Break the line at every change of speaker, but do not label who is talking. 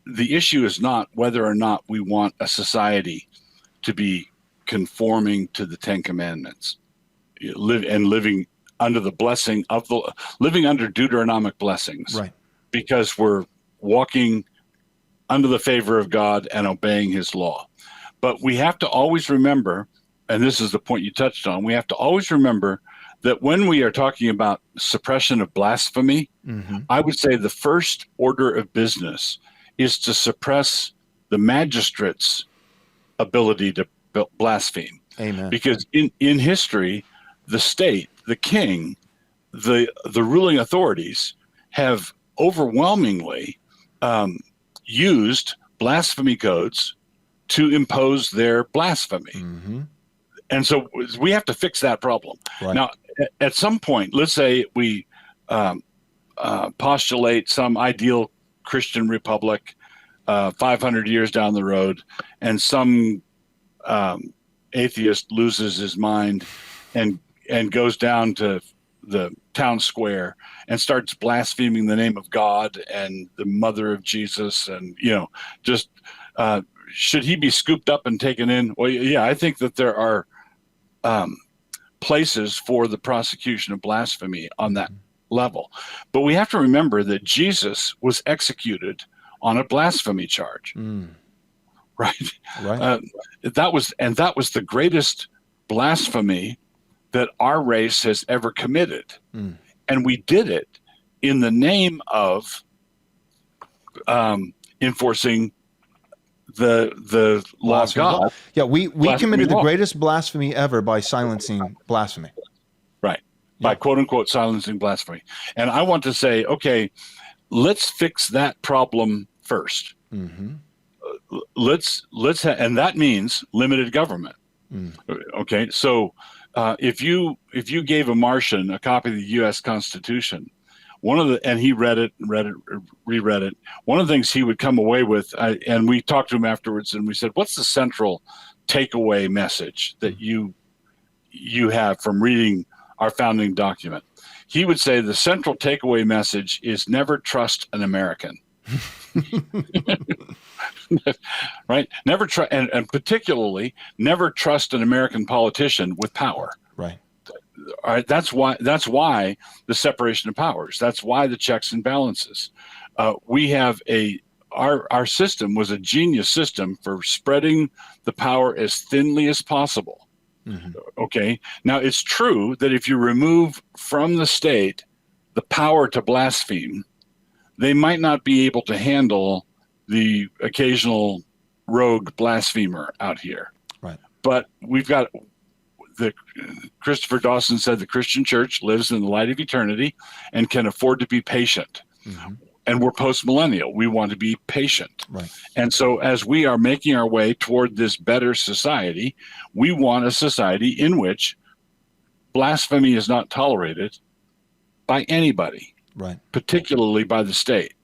the issue is not whether or not we want a society to be conforming to the Ten Commandments, living under the blessing of living under Deuteronomic blessings,
right?
Because we're walking under the favor of God and obeying His law. But we have to always remember, and this is the point you touched on, we have to always remember that when we are talking about suppression of blasphemy, I would say the first order of business is to suppress the magistrate's ability to blaspheme.
Amen.
Because in history, the state, the king, the ruling authorities have overwhelmingly used blasphemy codes to impose their blasphemy. And so we have to fix that problem.
Right.
Now, at some point, let's say we postulate some ideal Christian republic 500 years down the road, and some atheist loses his mind and goes down to the town square and starts blaspheming the name of God and the mother of Jesus, and just should he be scooped up and taken in? Well, yeah, I think that there are places for the prosecution of blasphemy on that level, but we have to remember that Jesus was executed on a blasphemy charge, right? That was the greatest blasphemy that our race has ever committed, and we did it in the name of enforcing the law of God.
Yeah, we committed the greatest blasphemy ever by silencing blasphemy.
Right. By quote unquote silencing blasphemy. And I want to say, okay, let's fix that problem first. And that means limited government. Okay. So if you gave a Martian a copy of the U.S. Constitution, and he reread it, one of the things he would come away with, and we talked to him afterwards, and we said, what's the central takeaway message that you have from reading our founding document? He would say the central takeaway message is never trust an American. Right? Never try, and particularly never trust an American politician with power.
Right.
All right. That's why the separation of powers. That's why the checks and balances. We have our system was a genius system for spreading the power as thinly as possible. Okay. Now it's true that if you remove from the state the power to blaspheme, they might not be able to handle the occasional rogue blasphemer out here. Right. But we've got Christopher Dawson said the Christian church lives in the light of eternity and can afford to be patient. And we're post-millennial. We want to be patient. Right. And so as we are making our way toward this better society, we want a society in which blasphemy is not tolerated by anybody, right? Particularly by the state.